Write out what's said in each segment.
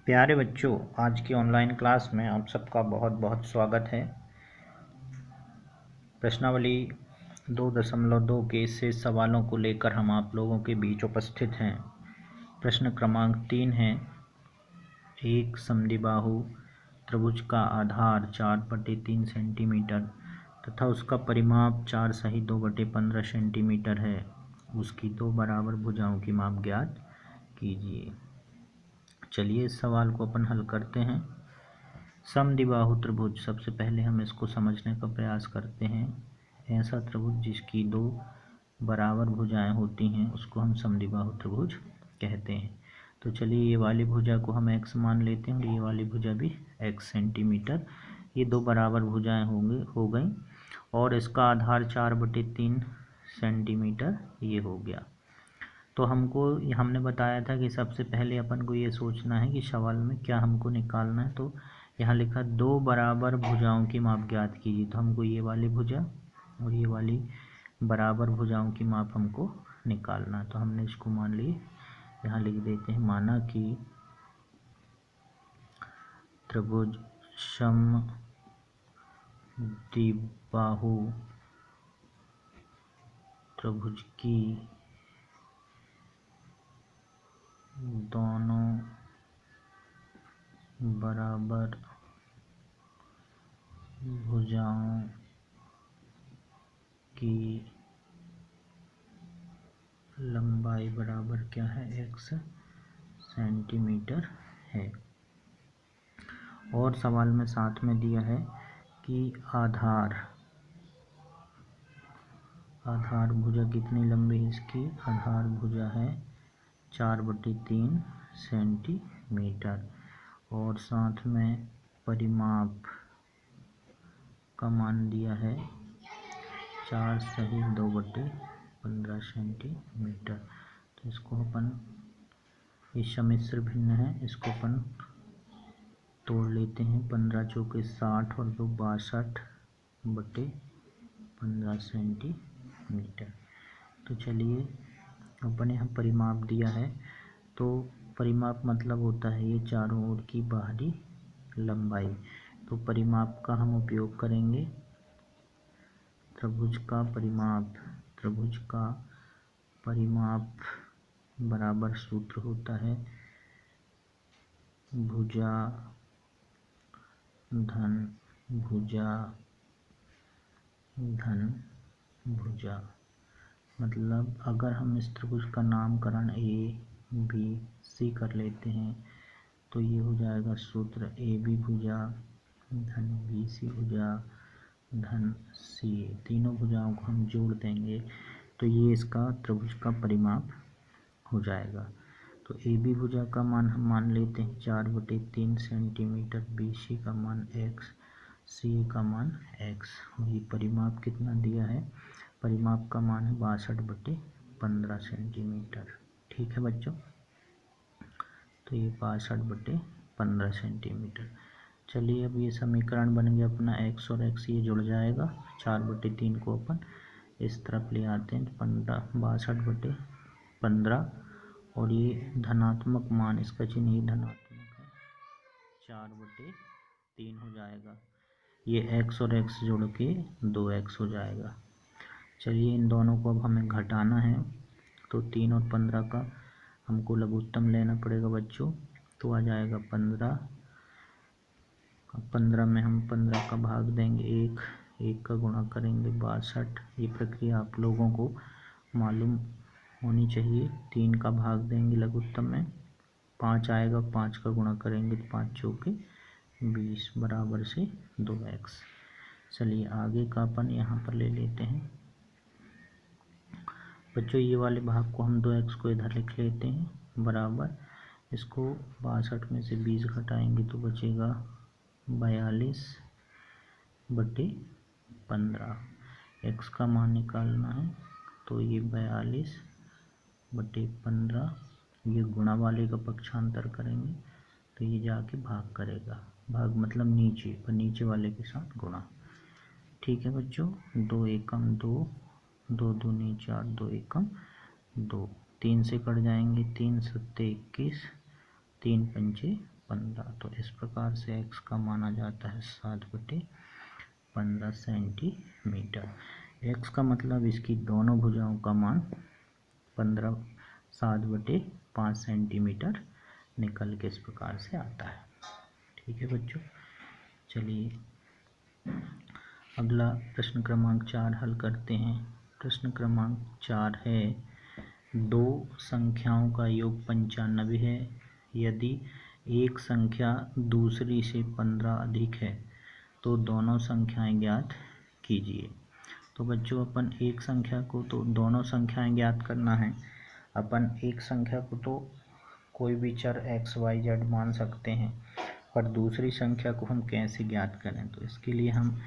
प्यारे बच्चों, आज की ऑनलाइन क्लास में आप सबका बहुत बहुत स्वागत है। प्रश्नावली 2.2 के शेष सवालों को लेकर हम आप लोगों के बीच उपस्थित हैं। प्रश्न क्रमांक 3 है। एक समद्विबाहु त्रिभुज का आधार 4/3 सेंटीमीटर तथा उसका परिमाप 4 सही 2/15 सेंटीमीटर है। उसकी दो बराबर भुजाओं की माप ज्ञात कीजिए। चलिए इस सवाल को अपन हल करते हैं। समद्विबाहु त्रिभुज, सबसे पहले हम इसको समझने का प्रयास करते हैं। ऐसा त्रिभुज जिसकी दो बराबर भुजाएं होती हैं उसको हम समद्विबाहु त्रिभुज कहते हैं। तो चलिए ये वाली भुजा को हम x मान लेते हैं और ये वाली भुजा भी x सेंटीमीटर। ये दो बराबर भुजाएं हो गई और इसका आधार 4/3 सेंटीमीटर ये हो गया। तो हमने बताया था कि सबसे पहले अपन को ये सोचना है कि सवाल में क्या हमको निकालना है। तो यहाँ लिखा दो बराबर भुजाओं की माप ज्ञात कीजिए। तो हमको ये वाली भुजा और ये वाली बराबर भुजाओं की माप हमको निकालना है। तो हमने इसको मान ली, यहाँ लिख देते हैं। माना कि त्रिभुज समद्विबाहु त्रिभुज की दोनों बराबर भुजाओं की लंबाई बराबर क्या है, x सेंटीमीटर है। और सवाल में साथ में दिया है कि आधार भुजा कितनी लंबी है इसकी। आधार भुजा है 4/3 सेंटीमीटर और साथ में परिमाप का मान दिया है 4 सही 2/15 सेंटीमीटर। तो इसको अपन, ये सम्मिश्र भिन्न है, इसको अपन तोड़ लेते हैं। 15 चौके 60 और 2 62/15 सेंटीमीटर। तो चलिए अपन यहाँ परिमाप दिया है। तो परिमाप मतलब होता है ये चारों ओर की बाहरी लंबाई। तो परिमाप का हम उपयोग करेंगे। त्रिभुज का परिमाप बराबर सूत्र होता है भुजा धन भुजा। मतलब अगर हम इस त्रिभुज का नामकरण ABC कर लेते हैं तो ये हो जाएगा सूत्र AB भुजा धन BC भुजा धन CA। तीनों भुजाओं को हम जोड़ देंगे तो ये इसका त्रिभुज का परिमाप हो जाएगा। तो AB भुजा का मान हम मान लेते हैं 4/3 सेंटीमीटर, BC का मान x, CA का मान x। और ये परिमाप कितना दिया है, परिमाप का मान है 62/15 सेंटीमीटर। ठीक है बच्चों, तो ये 62/15 सेंटीमीटर। चलिए अब ये समीकरण बन गया अपना, x और x ये जुड़ जाएगा। 4/3 को अपन इस तरफ ले आते हैं, 62/15 और ये धनात्मक मान, इसका चिन्ह ही धनात्मक है, 4/3 हो जाएगा। ये x और x जोड़ के 2x हो जाएगा। चलिए इन दोनों को अब हमें घटाना है। तो 3 और 15 का हमको लघुत्तम लेना पड़ेगा बच्चों। तो आ जाएगा 15। 15 में हम 15 का भाग देंगे 1 का गुणा करेंगे 62। ये प्रक्रिया आप लोगों को मालूम होनी चाहिए। 3 का भाग देंगे लघुत्तम में 5 आएगा, 5 का गुणा करेंगे तो 5 चौके 20 बराबर से 2x। चलिए आगे का अपन यहाँ पर ले लेते हैं बच्चों। ये वाले भाग को हम 2x को इधर लिख लेते हैं बराबर, इसको 62 में से 20 घटाएंगे तो बचेगा 42/15। x का मान निकालना है तो ये 42/15, ये गुणा वाले का पक्षांतर करेंगे तो ये जाके भाग करेगा। भाग मतलब नीचे, पर नीचे वाले के साथ गुणा। ठीक है बच्चों, 2 एकम 2, 2 दूनी 4, 2 एकम 2, 3 से कट जाएंगे, 3 सत्ते 21, 3 पंचे 15। तो इस प्रकार से x का माना जाता है 7/15 सेंटीमीटर। x का मतलब इसकी दोनों भुजाओं का मान 7/5 सेंटीमीटर निकल के इस प्रकार से आता है। ठीक है बच्चों, चलिए अगला प्रश्न क्रमांक 4 हल करते हैं। प्रश्न क्रमांक 4 है, दो संख्याओं का योग 95 है। यदि एक संख्या दूसरी से 15 अधिक है तो दोनों संख्याएं ज्ञात कीजिए। तो बच्चों अपन एक संख्या को तो दोनों संख्याएं ज्ञात करना है। अपन एक संख्या को तो कोई भी चर x y z मान सकते हैं, पर दूसरी संख्या को हम कैसे ज्ञात करें। तो इसके लिए हम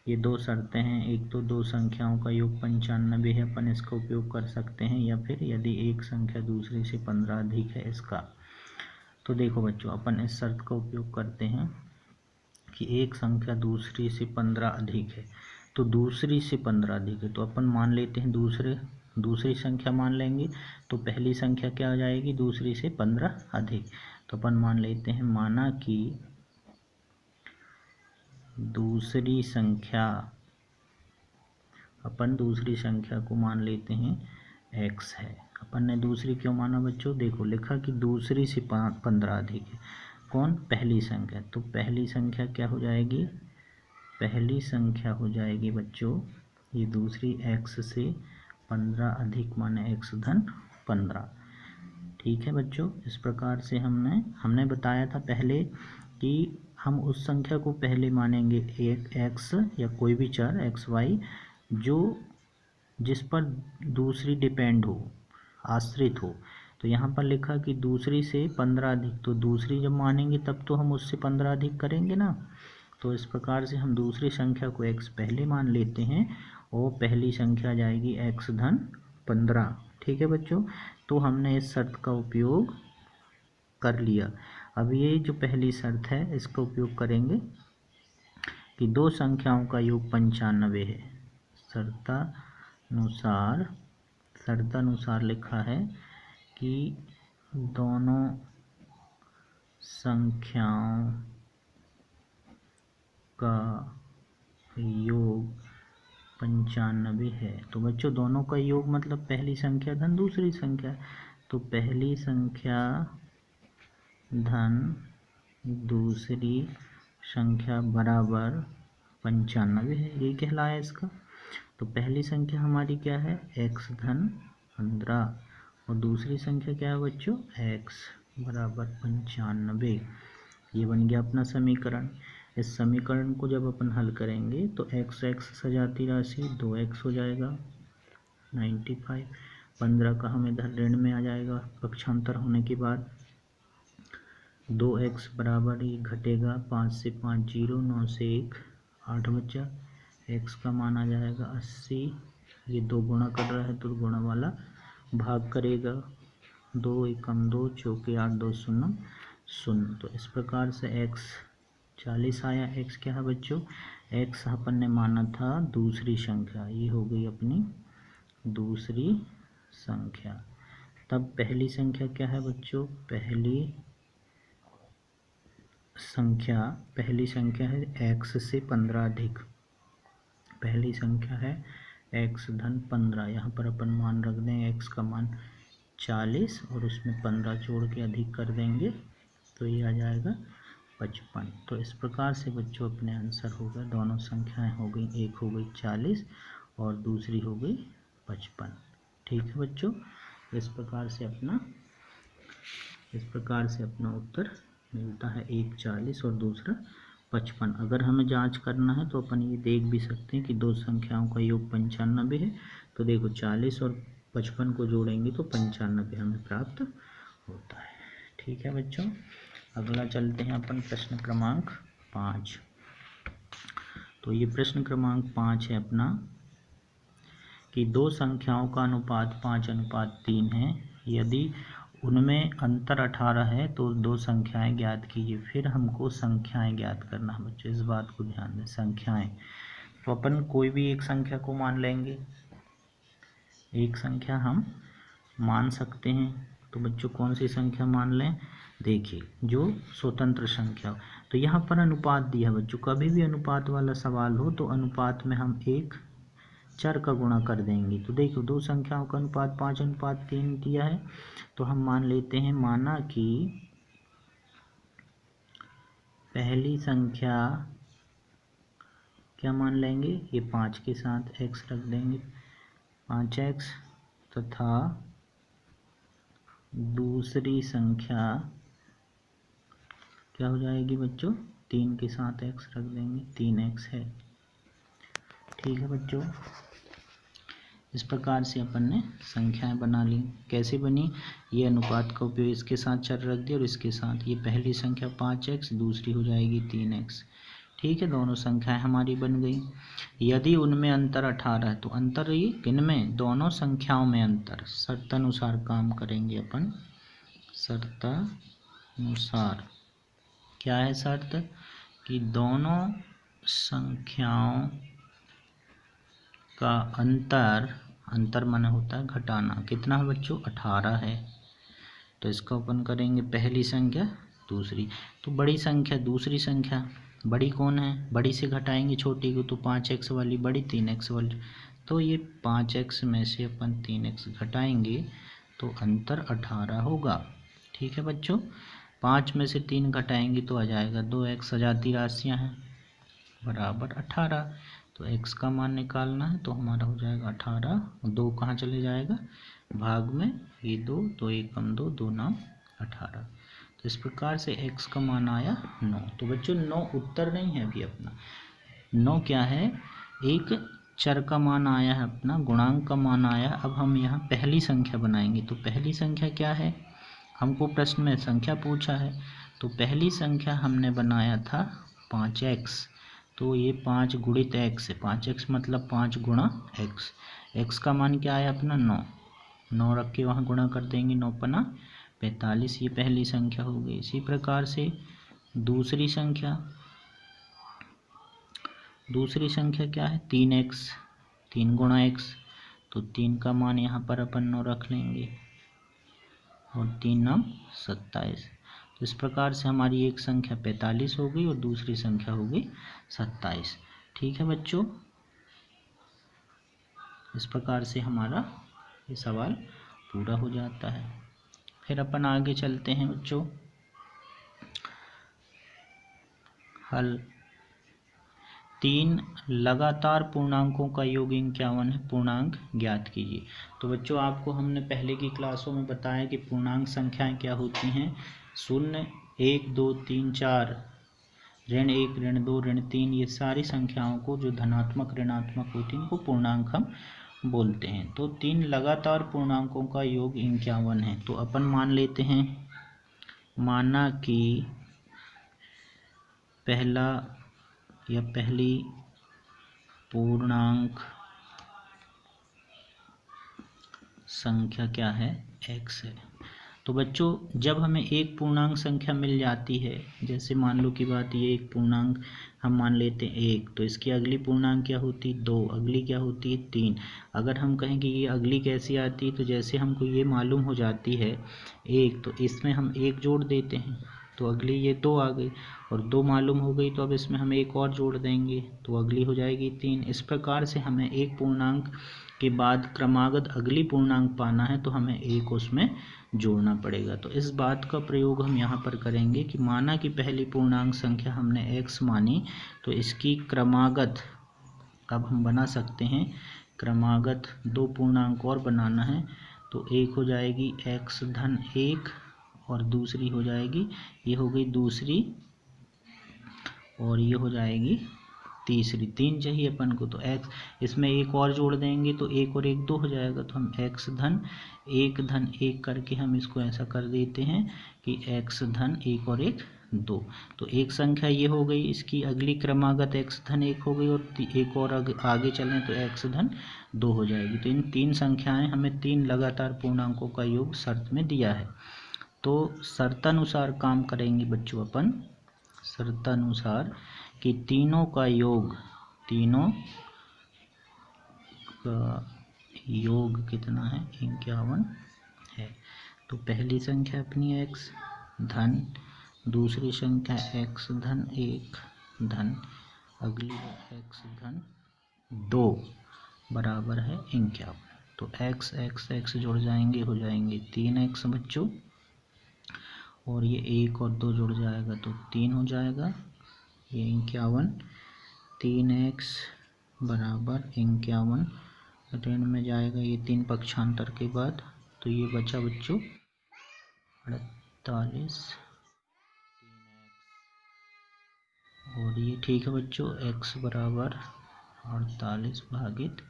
ये दो शर्तें हैं। एक तो दो संख्याओं का योग 95 है, अपन इसका उपयोग कर सकते हैं, या फिर यदि एक संख्या दूसरी से 15 अधिक है इसका। तो देखो बच्चों, अपन इस शर्त का उपयोग करते हैं कि एक संख्या दूसरी से 15 अधिक है। तो दूसरी से 15 अधिक है तो अपन मान लेते हैं दूसरी संख्या मान लेंगे। तो पहली संख्या क्या हो जाएगी, दूसरी से 15 अधिक। तो अपन मान लेते हैं, माना कि दूसरी संख्या को मान लेते हैं x है। अपन ने दूसरी क्यों माना बच्चों, देखो लिखा कि दूसरी से 15 अधिक है। कौन, पहली संख्या। तो पहली संख्या क्या हो जाएगी, पहली संख्या हो जाएगी बच्चों ये दूसरी x से 15 अधिक माने x धन 15। ठीक है बच्चों, इस प्रकार से हमने बताया था पहले कि हम उस संख्या को पहले मानेंगे एक x या कोई भी चर x y जो जिस पर दूसरी डिपेंड हो, आश्रित हो। तो यहाँ पर लिखा कि दूसरी से 15 अधिक, तो दूसरी जब मानेंगे तब तो हम उससे 15 अधिक करेंगे ना। तो इस प्रकार से हम दूसरी संख्या को x पहले मान लेते हैं और पहली संख्या जाएगी x धन 15। ठीक है बच्चों, तो हमने इस शर्त का उपयोग कर लिया। अब ये जो पहली शर्त है इसका उपयोग करेंगे कि दो संख्याओं का योग 95 है। शर्तानुसार लिखा है कि दोनों संख्याओं का योग 95 है। तो बच्चों दोनों का योग मतलब पहली संख्या धन दूसरी संख्या, तो पहली संख्या धन दूसरी संख्या बराबर 95 है, ये कहलाया इसका। तो पहली संख्या हमारी क्या है, x धन 15 और दूसरी संख्या क्या है बच्चों, x बराबर 95। ये बन गया अपना समीकरण। इस समीकरण को जब अपन हल करेंगे तो x सजाती राशि 2x हो जाएगा 95। 15 का हम इधर ऋण में आ जाएगा पक्षांतर होने के बाद। 2x बराबर ही घटेगा 5 से 5 0, 9 से 1 8 बचा। x का मान आ जाएगा 80। ये 2 गुणा कर रहा है तो गुणा वाला भाग करेगा। 2 एकम 2 चौके 8 2 0 0। तो इस प्रकार से x 40 आया। x क्या है बच्चों, x अपन ने माना था दूसरी संख्या, ये हो गई अपनी दूसरी संख्या। तब पहली संख्या क्या है बच्चों, पहली संख्या है x से 15 अधिक। पहली संख्या है x धन 15। यहाँ पर अपन मान रख दें x का मान 40 और उसमें 15 जोड़ के अधिक कर देंगे तो ये आ जाएगा 55। तो इस प्रकार से बच्चों अपने आंसर हो गए, दोनों संख्याएं हो गई, एक हो गई 40 और दूसरी हो गई 55। ठीक है बच्चों, इस प्रकार से अपना उत्तर मिलता है, एक 40 और दूसरा 55। अगर हमें जांच करना है तो अपन ये देख भी सकते हैं कि दो संख्याओं का योग 95 है। तो देखो 40 और 55 को जोड़ेंगे तो 95 हमें प्राप्त होता है। ठीक है बच्चों, अगला चलते हैं अपन प्रश्न क्रमांक 5। तो ये प्रश्न क्रमांक 5 है अपना कि दो संख्याओं का अनुपात 5:3 है। यदि उनमें अंतर 18 है तो दो संख्याएं ज्ञात कीजिए। फिर हमको संख्याएं ज्ञात करना है बच्चों, इस बात को ध्यान दें। संख्याएं तो अपन कोई भी एक संख्या को मान लेंगे, एक संख्या हम मान सकते हैं। तो बच्चों कौन सी संख्या मान लें, देखिए जो स्वतंत्र संख्या, तो यहाँ पर अनुपात दिया बच्चों। कभी भी अनुपात वाला सवाल हो तो अनुपात में हम एक चर का गुणा कर देंगे। तो देखो दो संख्याओं का अनुपात 5:3 दिया है, तो हम मान लेते हैं, माना कि पहली संख्या क्या मान लेंगे, ये 5 के साथ x रख देंगे, 5x, तथा दूसरी संख्या क्या हो जाएगी बच्चों, 3 के साथ x रख देंगे, 3x है। ठीक है बच्चों, इस प्रकार से अपन ने संख्याएं बना ली। कैसे बनी, ये अनुपात का उपयोग इसके साथ चर रख दिया और इसके साथ, ये पहली संख्या 5x, दूसरी हो जाएगी 3x। ठीक है, दोनों संख्याएं हमारी बन गई। यदि उनमें अंतर 18 है, तो अंतर ये किनमें, दोनों संख्याओं में अंतर। शर्तानुसार काम करेंगे अपन, शर्तानुसार। क्या है शर्त, कि दोनों संख्याओं का अंतर माने होता है घटाना। कितना है बच्चों, 18 है। तो इसका अपन करेंगे पहली संख्या दूसरी, तो बड़ी संख्या दूसरी संख्या, बड़ी कौन है, बड़ी से घटाएंगे छोटी को, तो 5x वाली बड़ी, 3x वाली। तो ये 5x में से अपन 3x घटाएंगे तो अंतर 18 होगा। ठीक है बच्चों, 5 में से 3 घटाएंगे तो आ जाएगा 2x, सजाती राशियाँ हैं, बराबर 18। तो x का मान निकालना है, तो हमारा हो जाएगा 18, 2 कहाँ चले जाएगा भाग में, ये 2, तो 1 कम 2, 2 नाम 18। तो इस प्रकार से x का मान आया 9। तो बच्चों 9 उत्तर नहीं है अभी अपना, 9 क्या है, एक चर का मान आया है अपना, गुणांक का मान आया। अब हम यहाँ पहली संख्या बनाएंगे। तो पहली संख्या क्या है, हमको प्रश्न में संख्या पूछा है, तो पहली संख्या हमने बनाया था 5x। तो ये 5 गुणित x है, 5x मतलब 5 गुणा x। x का मान क्या है अपना 9, 9 रख के वहाँ गुणा कर देंगे, 9 पना 45, ये पहली संख्या हो गई। इसी प्रकार से दूसरी संख्या क्या है 3x, 3 गुणा x, तो 3 का मान यहाँ पर अपन 9 रख लेंगे और 3 नाम 27। तो इस प्रकार से हमारी एक संख्या 45 हो गई और दूसरी संख्या हो गई 27। ठीक है बच्चों, इस प्रकार से हमारा ये सवाल पूरा हो जाता है। फिर अपन आगे चलते हैं बच्चों, हल। 3 लगातार पूर्णांकों का योग 51 है, पूर्णांक ज्ञात कीजिए। तो बच्चों आपको हमने पहले की क्लासों में बताया कि पूर्णांक संख्याएं क्या होती हैं, 0, 1, 2, 3, 4, ऋण 1, ऋण 2, ऋण 3, ये सारी संख्याओं को जो धनात्मक ऋणात्मक होती हैं इनको पूर्णांक हम बोलते हैं। तो 3 लगातार पूर्णांकों का योग 51 है। तो अपन मान लेते हैं, माना कि पहला या पहली पूर्णांक संख्या क्या है, x है। तो बच्चों जब हमें एक पूर्णांक संख्या मिल जाती है, जैसे मान लो कि बात ये एक पूर्णांक हम मान लेते हैं 1, तो इसकी अगली पूर्णांक क्या होती है 2, अगली क्या होती है 3। अगर हम कहें कि ये अगली कैसी आती है, तो जैसे हमको ये मालूम हो जाती है 1, तो इसमें हम 1 जोड़ देते हैं, तो अगली ये 2 आ गई, और 2 मालूम हो गई तो अब इसमें हम 1 और जोड़ देंगे तो अगली हो जाएगी 3। इस प्रकार से हमें एक पूर्णांक के बाद क्रमागत अगली पूर्णांक पाना है तो हमें 1 उसमें जोड़ना पड़ेगा। तो इस बात का प्रयोग हम यहाँ पर करेंगे कि माना कि पहली पूर्णांक संख्या हमने x मानी, तो इसकी क्रमागत अब हम बना सकते हैं, क्रमागत 2 पूर्णांक और बनाना है। तो एक हो जाएगी x धन 1 और दूसरी हो जाएगी, ये हो गई दूसरी, और ये हो जाएगी तीसरी। 3 चाहिए अपन को, तो x इसमें 1 और जोड़ देंगे तो 1 और 1 2 हो जाएगा, तो हम x धन 1 करके हम इसको ऐसा कर देते हैं कि x धन 1 और 1 2। तो एक संख्या ये हो गई, इसकी अगली क्रमागत x धन 1 हो गई, और एक और आगे चलें तो x धन 2 हो जाएगी। तो इन 3 संख्याएं हमें 3 लगातार पूर्णांकों का योग शर्त में दिया है। तो शर्तानुसार काम करेंगे बच्चों अपन, शर्तानुसार कि तीनों का योग कितना है 51 है। तो पहली संख्या अपनी x, धन दूसरी संख्या x धन 1 धन अगली है x धन 2 बराबर है 51। तो x x x जुड़ जाएंगे, हो जाएंगे 3x बच्चों, और ये 1 और 2 जुड़ जाएगा तो 3 हो जाएगा, ये 51। 3x बराबर 51 ऋण में जाएगा ये 3 पक्षांतर के बाद, तो ये बचा बच्चों 48 और ये ठीक है बच्चों, x बराबर 48 भागित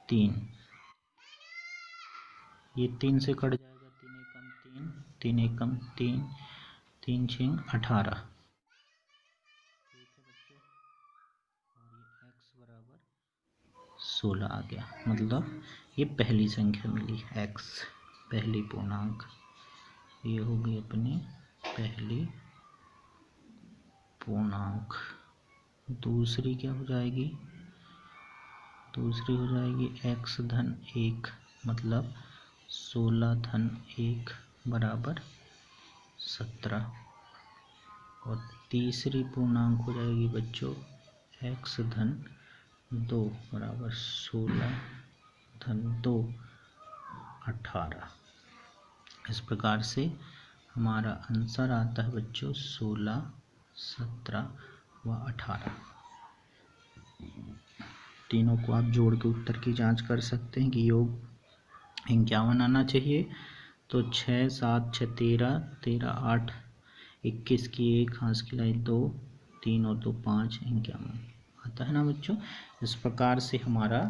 3। ये 3 से कट जाएगा, 3 एकम 3, 3 एकम 3, 3 छींग 18। ठीक है बच्चों, और ये x बराबर 16 आ गया, मतलब ये पहली संख्या मिली x, पहली पूर्णांक। ये होगी अपनी पहली पूर्णांक। दूसरी क्या हो जाएगी, दूसरी हो जाएगी x धन 1 मतलब 16 धन 1 बराबर 17। और तीसरी पूर्णांक हो जाएगी बच्चों x धन 2 बराबर 16 धन 2 18। इस प्रकार से हमारा आंसर आता है बच्चों 16, 17 व 18। तीनों को आप जोड़ के उत्तर की जांच कर सकते हैं कि योग 51 आना चाहिए। तो 6 7 6 13, 13 8 21 की 1 हाथ की लाई 2, 3 और 2 5 51 आता है ना बच्चों। इस प्रकार से हमारा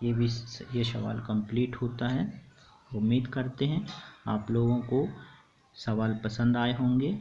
ये सवाल कंप्लीट होता है। उम्मीद करते हैं आप लोगों को सवाल पसंद आए होंगे।